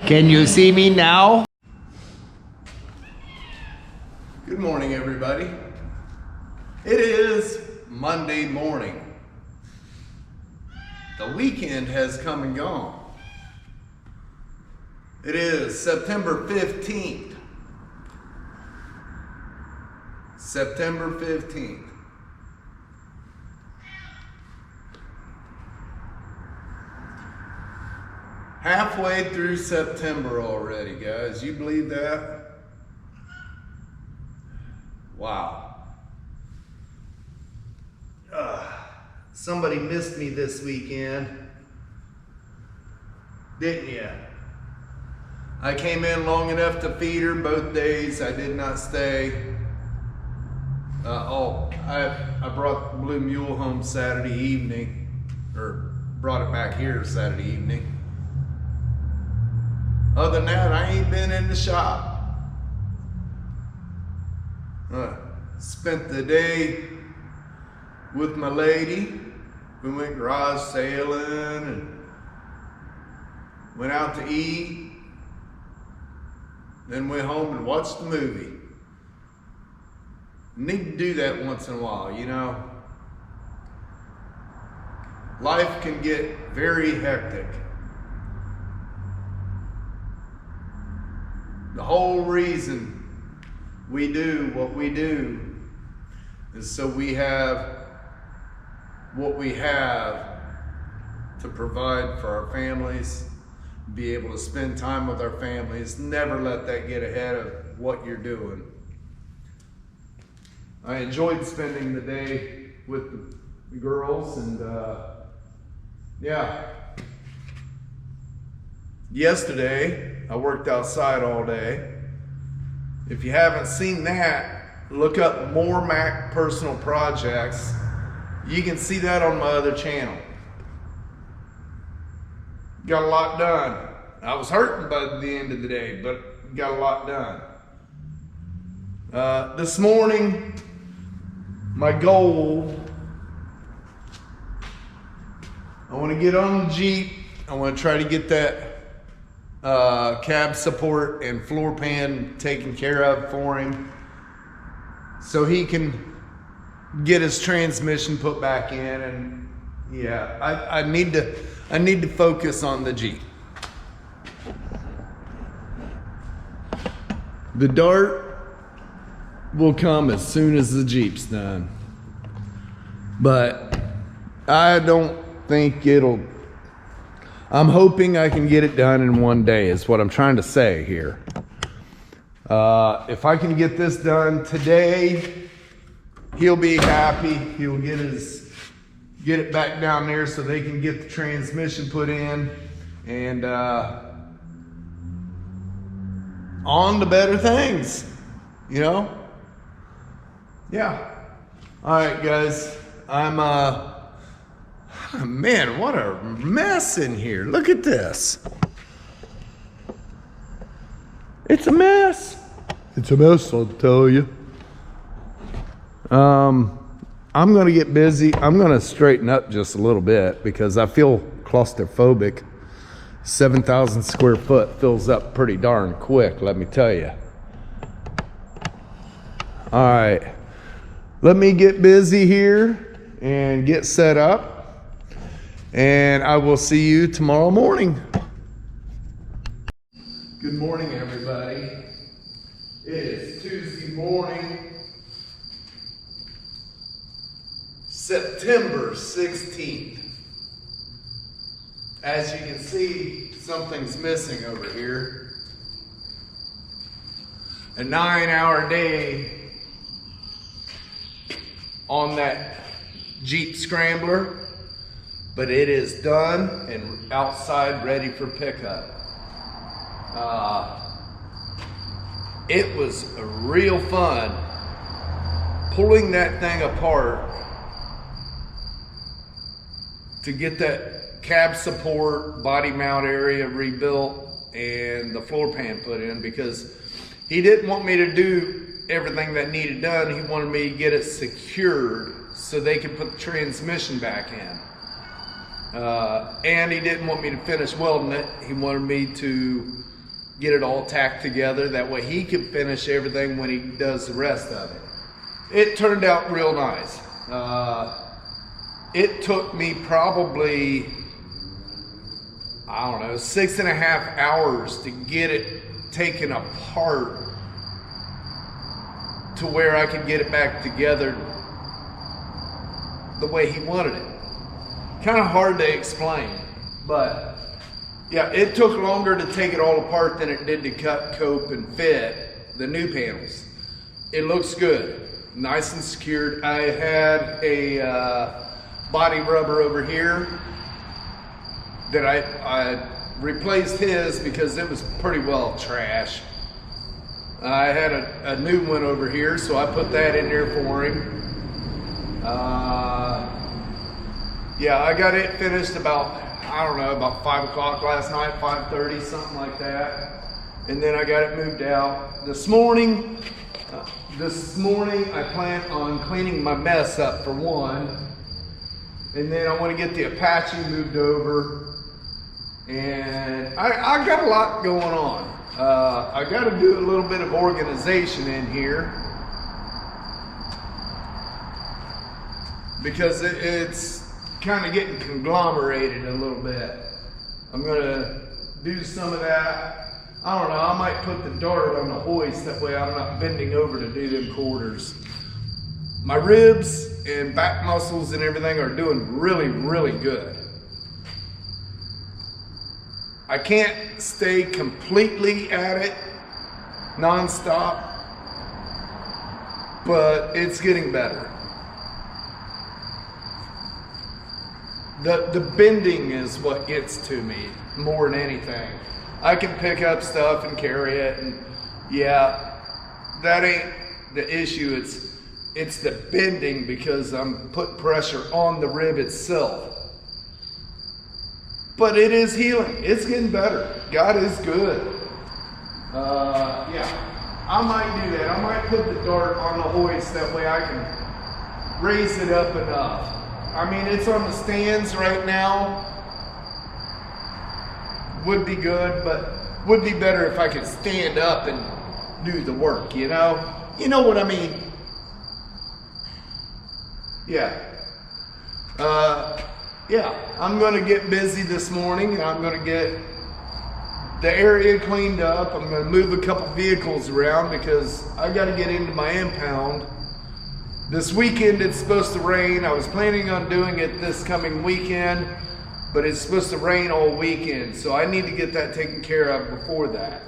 Can you see me now? Good morning, everybody. It is Monday morning. The weekend has come and gone. It is September 15th. September 15th. Halfway through September already, guys. You believe that? Wow. Somebody missed me this weekend, didn't you? I came in long enough to feed her both days. I did not stay. I brought the Blue Mule home Saturday evening, or brought it back here Saturday evening. Other than that, I ain't been in the shop. Spent the day with my lady. We went garage sailing and went out to eat. Then went home and watched the movie. Need to do that once in a while, you know. Life can get very hectic. The whole reason we do what we do is so we have what we have to provide for our families, be able to spend time with our families. Never let that get ahead of what you're doing. I enjoyed spending the day with the girls, and yeah. Yesterday, I worked outside all day. If you haven't seen that, look up More Mac Personal Projects. You can see that on my other channel. Got a lot done. I was hurting by the end of the day, but got a lot done. This morning, my goal, I want to get on the Jeep. I want to try to get that cab support and floor pan taken care of for him so he can get his transmission put back in. And yeah, I need to focus on the Jeep. The Dart will come as soon as the Jeep's done, but I don't think I'm hoping I can get it done in one day is what I'm trying to say here. If I can get this done today, he'll be happy. He'll get it back down there so they can get the transmission put in, and on to better things, you know? Yeah. All right, guys. Man, what a mess in here. Look at this. It's a mess. It's a mess, I'll tell you. I'm going to get busy. I'm going to straighten up just a little bit because I feel claustrophobic. 7,000 square foot fills up pretty darn quick, let me tell you. All right. Let me get busy here and get set up. And I will see you tomorrow morning. Good morning, everybody. It is Tuesday morning, September 16th. As you can see, something's missing over here. A 9-hour day on that Jeep Scrambler, but it is done and outside ready for pickup. It was real fun pulling that thing apart to get that cab support, body mount area rebuilt, and the floor pan put in, because he didn't want me to do everything that needed done. He wanted me to get it secured so they could put the transmission back in. And he didn't want me to finish welding it. He wanted me to get it all tacked together. That way he can finish everything when he does the rest of it. It turned out real nice. It took me probably, I don't know, 6.5 hours to get it taken apart to where I could get it back together the way he wanted it. Kind of hard to explain, but yeah, it took longer to take it all apart than it did to cut, cope, and fit the new panels. It looks good, nice and secured. I had a body rubber over here that I replaced his because it was pretty well trash. I had a new one over here, so I put that in there for him. Yeah, I got it finished about, I don't know, about 5 o'clock last night, 5:30, something like that. And then I got it moved out. This morning I plan on cleaning my mess up for one. And then I want to get the Apache moved over. And I got a lot going on. I got to do a little bit of organization in here. Because it's kind of getting conglomerated a little bit. I'm going to do some of that. I don't know, I might put the dart on the hoist, that way I'm not bending over to do them quarters. My ribs and back muscles and everything are doing really, really good. I can't stay completely at it non-stop, but it's getting better. The bending is what gets to me more than anything. I can pick up stuff and carry it, and yeah, that ain't the issue. It's the bending, because I'm putting pressure on the rib itself. But it is healing. It's getting better. God is good. Yeah, I might do that. I might put the dart on the hoist, that way I can raise it up enough. I mean, it's on the stands right now. Would be good, but would be better if I could stand up and do the work, you know? You know what I mean? Yeah. Yeah, I'm gonna get busy this morning. I'm gonna get the area cleaned up. I'm gonna move a couple vehicles around because I gotta get into my impound. This weekend it's supposed to rain. I was planning on doing it this coming weekend, but it's supposed to rain all weekend, so I need to get that taken care of before that.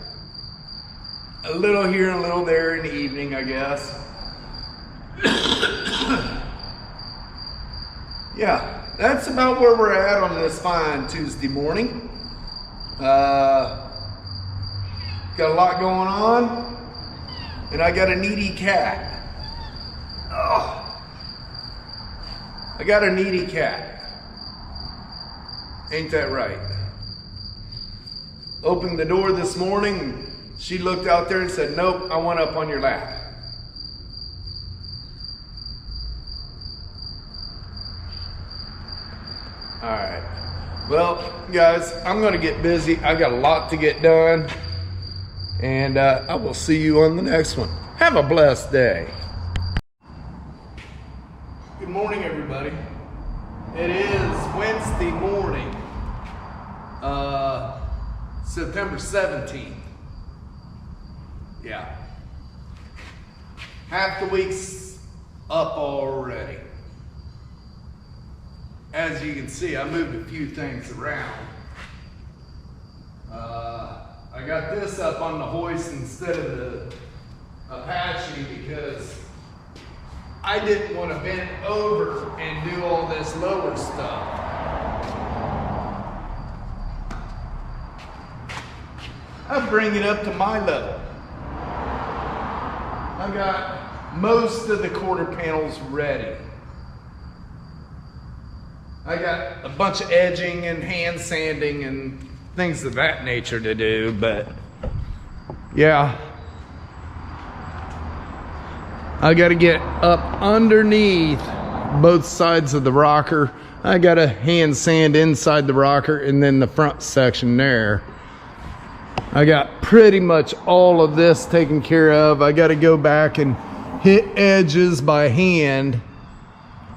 A little here and a little there in the evening, I guess. Yeah, that's about where we're at on this fine Tuesday morning. Got a lot going on, and I got a needy cat. Oh, I got a needy cat. Ain't that right? Opened the door this morning, she looked out there and said, "Nope, I want up on your lap." All right. Well, guys, I'm going to get busy. I got a lot to get done, and I will see you on the next one. Have a blessed day. Good morning, everybody. It is Wednesday morning, September 17th. Yeah. Half the week's up already. As you can see, I moved a few things around. I got this up on the hoist instead of the Apache because I didn't want to bend over and do all this lower stuff. I bring it up to my level. I got most of the quarter panels ready. I got a bunch of edging and hand sanding and things of that nature to do, but yeah. I got to get up underneath both sides of the rocker. I got to hand sand inside the rocker and then the front section there. I got pretty much all of this taken care of. I got to go back and hit edges by hand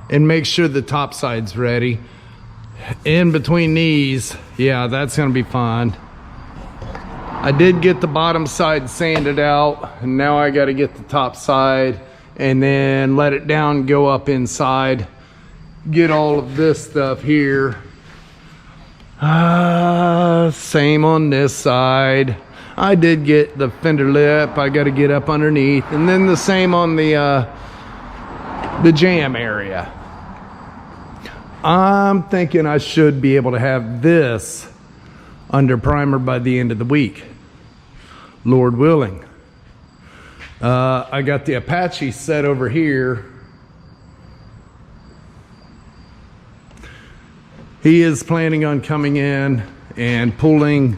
and make sure the top side's ready. In between these, yeah, that's gonna be fine. I did get the bottom side sanded out, and now I got to get the top side and then let it down, go up inside, get all of this stuff here. Same on this side. I did get the fender lip. I got to get up underneath, and then the same on the jam area. I'm thinking I should be able to have this under primer by the end of the week, Lord willing. I got the Apache set over here. He is planning on coming in and pulling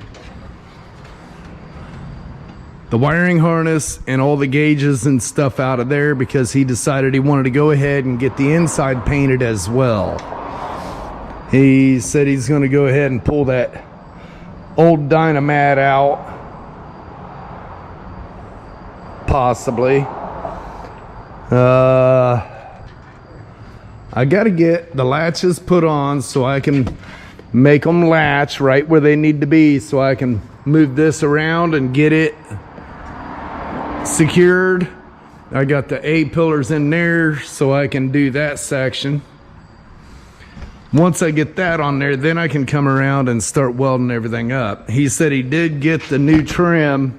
the wiring harness and all the gauges and stuff out of there, because he decided he wanted to go ahead and get the inside painted as well. He said he's going to go ahead and pull that old Dynamat out, possibly. I got to get the latches put on so I can make them latch right where they need to be, so I can move this around and get it secured. I got the A-pillars in there so I can do that section. Once I get that on there, then I can come around and start welding everything up. He said he did get the new trim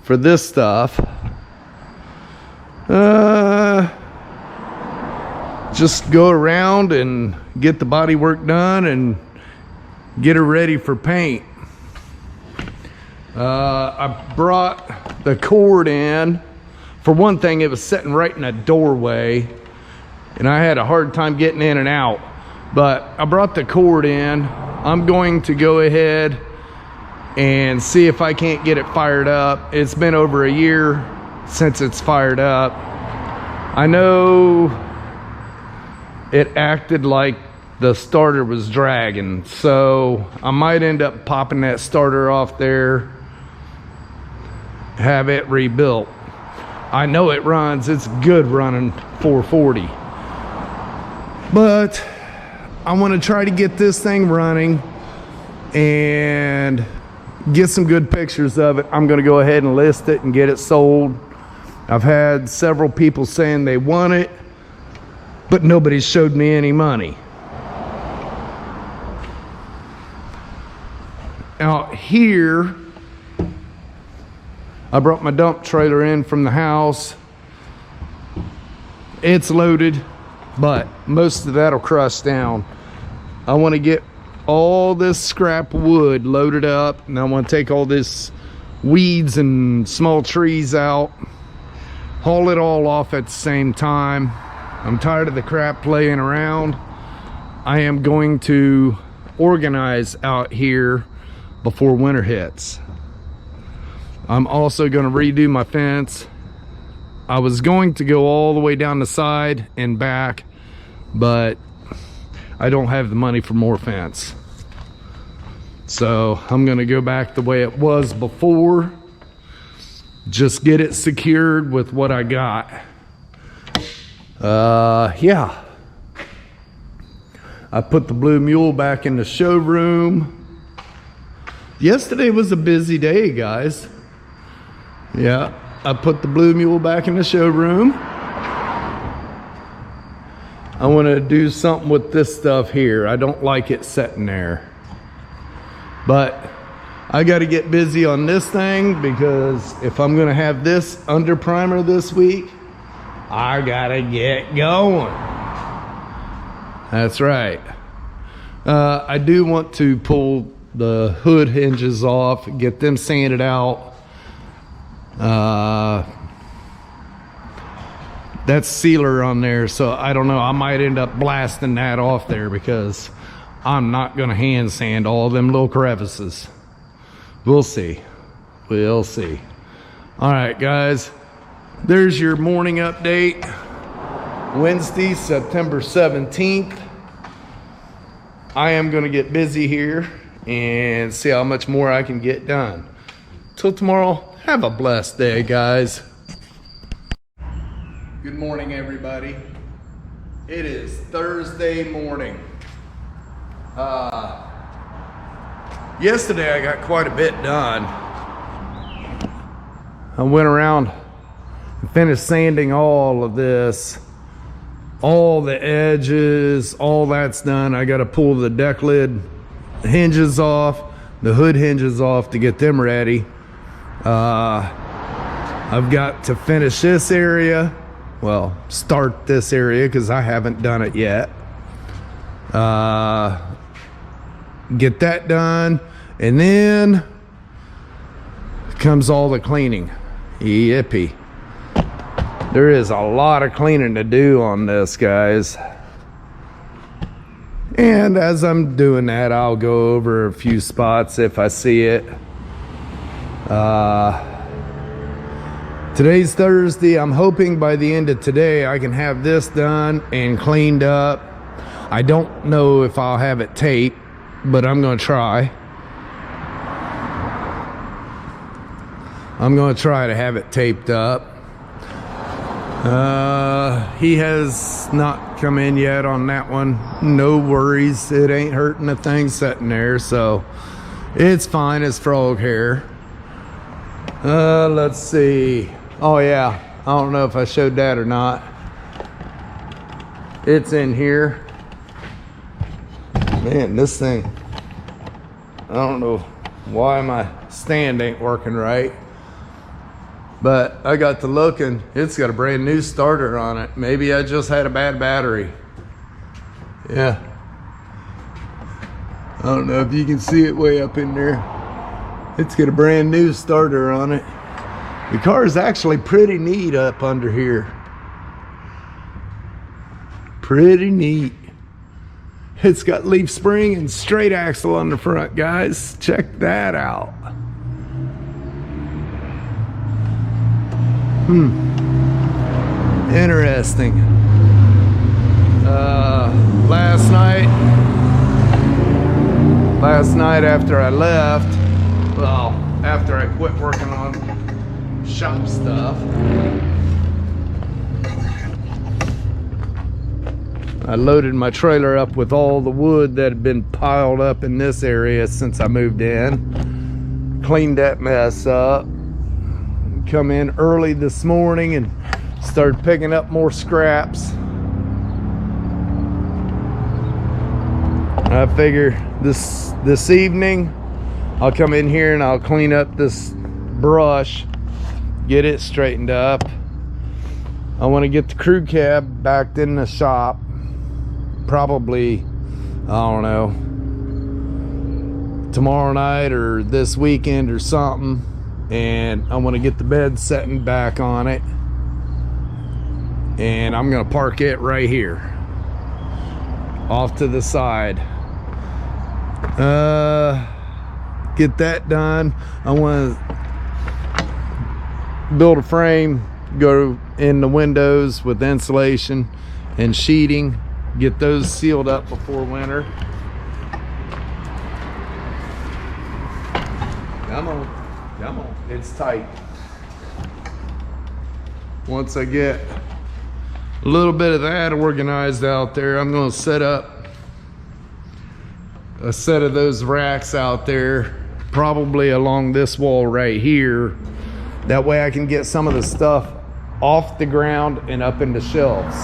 for this stuff. Just go around and get the body work done and get her ready for paint. I brought the cord in. For one thing, it was sitting right in a doorway and I had a hard time getting in and out, but I brought the cord in. I'm going to go ahead and see if I can't get it fired up. It's been over a year since it's fired up. I know it acted like the starter was dragging, so I might end up popping that starter off there, have it rebuilt. I know it runs, it's good running 440, but I want to try to get this thing running and get some good pictures of it. I'm going to go ahead and list it and get it sold. I've had several people saying they want it, but nobody showed me any money. Out here, I brought my dump trailer in from the house. It's loaded, but most of that'll crush down. I want to get all this scrap wood loaded up, and I want to take all this weeds and small trees out, haul it all off at the same time. I'm tired of the crap laying around. I am going to organize out here before winter hits. I'm also going to redo my fence. I was going to go all the way down the side and back, but I don't have the money for more fence. So I'm going to go back the way it was before. Just get it secured with what I got. Yeah. I put the Blue Mule back in the showroom. Yesterday was a busy day, guys. Yeah, I put the Blue Mule back in the showroom. I want to do something with this stuff here. I don't like it sitting there. But I got to get busy on this thing, because if I'm going to have this under primer this week, I got to get going. That's right. I do want to pull the hood hinges off, get them sanded out. That's sealer on there, so I don't know, I might end up blasting that off there, because I'm not going to hand sand all them little crevices. We'll see. We'll see. All right, guys. There's your morning update. Wednesday, September 17th. I am going to get busy here and see how much more I can get done. till tomorrow, have a blessed day, guys. Good morning, everybody. It is Thursday morning. Yesterday I got quite a bit done. I went around and finished sanding all of this. All the edges, all that's done. I got to pull the deck lid hinges off, the hood hinges off to get them ready. I've got to finish this area. Well, start this area because I haven't done it yet. Get that done, and then comes all the cleaning. Yippee. There is a lot of cleaning to do on this, guys. And as I'm doing that, I'll go over a few spots if I see it. Today's Thursday. I'm hoping by the end of today I can have this done and cleaned up. I don't know if I'll have it taped, but I'm going to try. I'm going to try to have it taped up. He has not come in yet on that one. No worries. It ain't hurting the thing sitting there, so it's fine as frog hair. Let's see. Oh yeah, I don't know if I showed that or not. It's in here. Man, this thing, I don't know why my stand ain't working right. But I got to looking, it's got a brand new starter on it. Maybe I just had a bad battery. Yeah. I don't know if you can see it way up in there. It's got a brand new starter on it. The car is actually pretty neat up under here. Pretty neat. It's got leaf spring and straight axle on the front, guys. Check that out. Interesting. Last night after I left, well, after I quit working on shop stuff, I loaded my trailer up with all the wood that had been piled up in this area since I moved in. Cleaned that mess up. Come in early this morning and started picking up more scraps. I figure this evening I'll come in here and I'll clean up this brush, get it straightened up. I want to get the crew cab backed in the shop, probably, I don't know, tomorrow night or this weekend or something. And I want to get the bed setting back on it, and I'm gonna park it right here off to the side. Get that done. I want to build a frame, go in the windows with insulation and sheeting, get those sealed up before winter. Come on. Come on, it's tight. Once I get a little bit of that organized out there, I'm gonna set up a set of those racks out there, probably along this wall right here. That way I can get some of the stuff off the ground and up into shelves.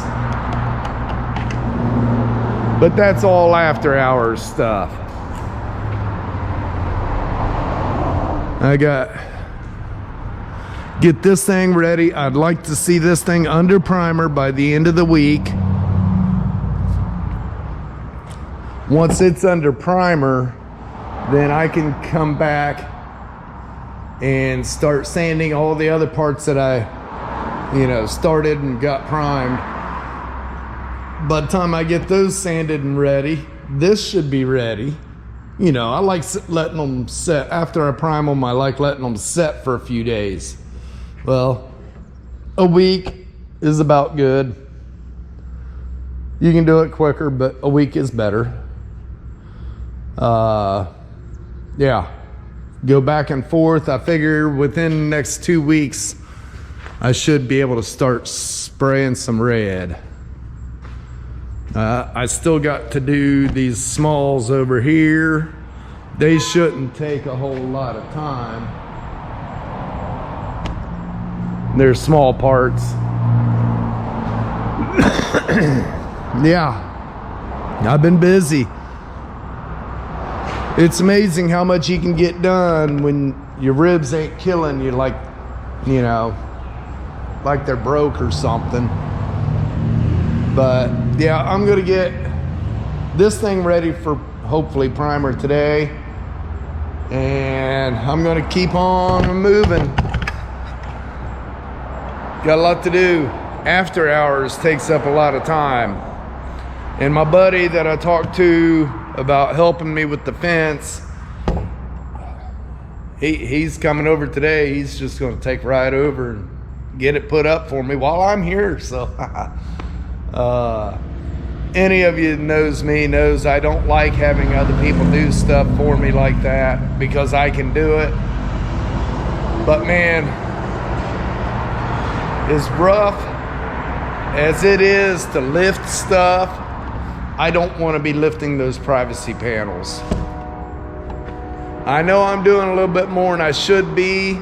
But that's all after hours stuff. Get this thing ready. I'd like to see this thing under primer by the end of the week. Once it's under primer, then I can come back and start sanding all the other parts that I, started and got primed. By the time I get those sanded and ready, this should be ready. I like letting them set. After I prime them, I like letting them set for a few days. Well, a week is about good. You can do it quicker, but a week is better. Yeah. go back and forth. I figure within the next 2 weeks, I should be able to start spraying some red. I still got to do these smalls over here. They shouldn't take a whole lot of time. They're small parts. Yeah, I've been busy. It's amazing how much you can get done when your ribs ain't killing you, like, you know, like they're broke or something. But yeah, I'm gonna get this thing ready for hopefully primer today, and I'm gonna keep on moving. Got a lot to do. After hours takes up a lot of time, and my buddy that I talked to about helping me with the fence, he's coming over today. He's just going to take right over and get it put up for me while I'm here. So any of you knows me knows I don't like having other people do stuff for me like that, because I can do it. But man, as rough as it is to lift stuff, I don't want to be lifting those privacy panels. I know I'm doing a little bit more than I should be,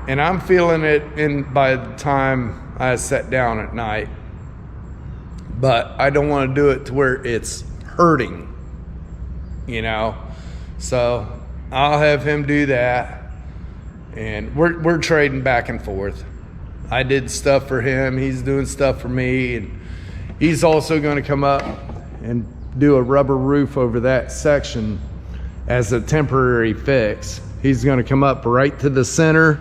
and I'm feeling it by the time I sit down at night. But I don't want to do it to where it's hurting, you know. So I'll have him do that, and we're trading back and forth. I did stuff for him, he's doing stuff for me, and he's also going to come up and do a rubber roof over that section as a temporary fix. He's going to come up right to the center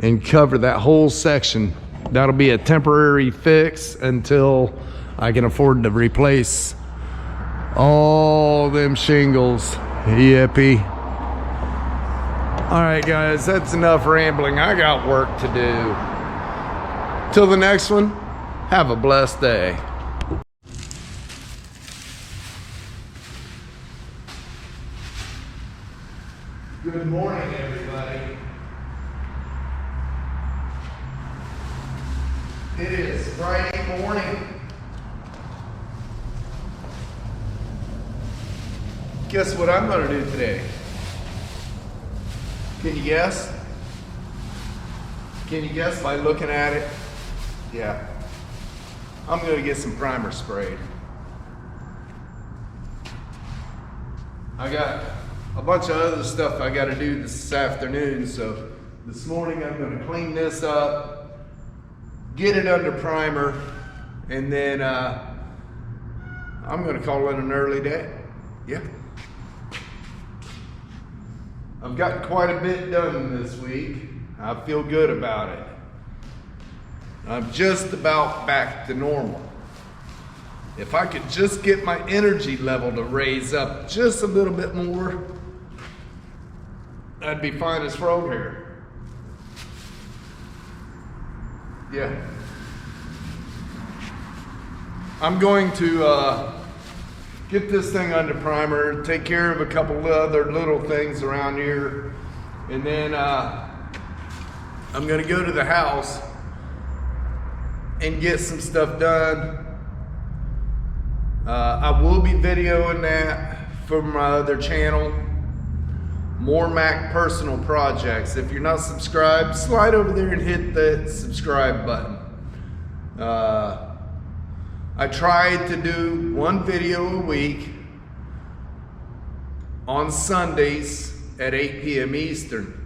and cover that whole section. That'll be a temporary fix until I can afford to replace all them shingles. Yippee. All right, guys, that's enough rambling. I got work to do. Till the next one, have a blessed day. Good morning, everybody. It is Friday morning. Guess what I'm going to do today? Can you guess? Can you guess by looking at it? Yeah. I'm going to get some primer sprayed. I got a bunch of other stuff I got to do this afternoon, so this morning I'm going to clean this up, get it under primer, and then I'm going to call it an early day. Yeah. I've gotten quite a bit done this week. I feel good about it. I'm just about back to normal. If I could just get my energy level to raise up just a little bit more, I'd be fine as frog hair. Yeah. I'm going to get this thing under primer, take care of a couple of other little things around here, and then I'm going to go to the house and get some stuff done. I will be videoing that from my other channel, More Mac Personal Projects. If you're not subscribed, slide over there and hit that subscribe button. I tried to do one video a week on Sundays at 8 p.m. Eastern.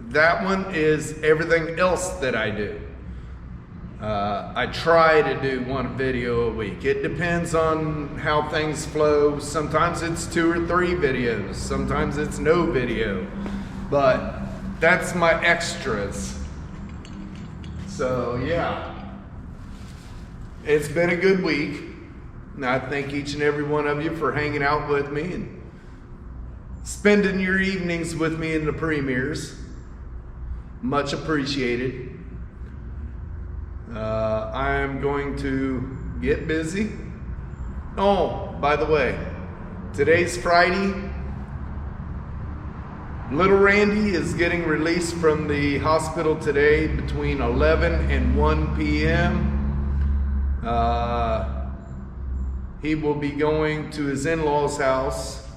That one is everything else that I do. I try to do one video a week. It depends on how things flow. Sometimes it's 2 or 3 videos. Sometimes it's no video. But that's my extras. So yeah, it's been a good week. And I thank each and every one of you for hanging out with me and spending your evenings with me in the premieres. Much appreciated. I am going to get busy. Oh, by the way, Today's Friday. Little Randy is getting released from the hospital today between 11 and 1 p.m. He will be going to his in-laws' house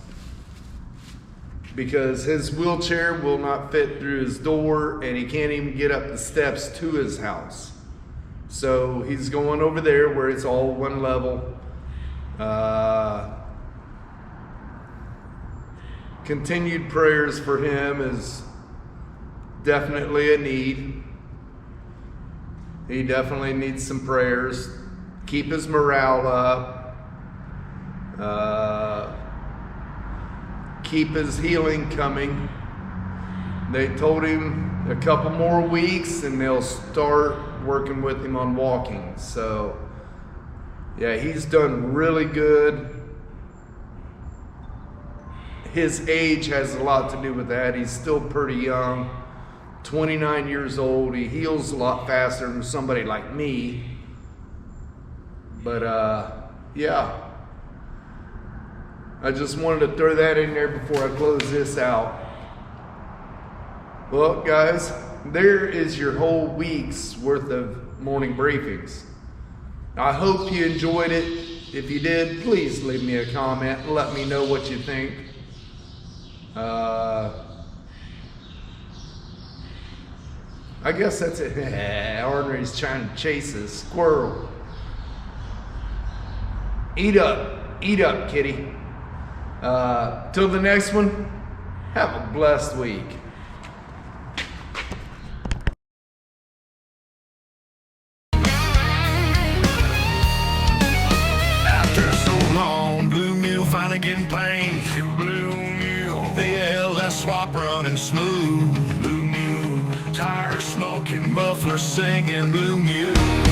because his wheelchair will not fit through his door and he can't even get up the steps to his house. So he's going over there where it's all one level. Continued prayers for him is definitely a need. He definitely needs some prayers. Keep his morale up. Keep his healing coming. They told him a couple more weeks and they'll start working with him on walking. So yeah, he's done really good. His age has a lot to do with that. He's still pretty young, 29 years old. He heals a lot faster than somebody like me. But yeah, I just wanted to throw that in there before I close this out. Well, guys, there is your whole week's worth of morning briefings. I hope you enjoyed it. If you did, please leave me a comment and let me know what you think. I guess that's it. Ornery's trying to chase a squirrel. Eat up, kitty. Till the next one, have a blessed week. After so long, Blue Mule finally getting pain. Blue Mule, the ALS swap running smooth. Blue Mule, tire smoking, muffler singing. Blue Mule.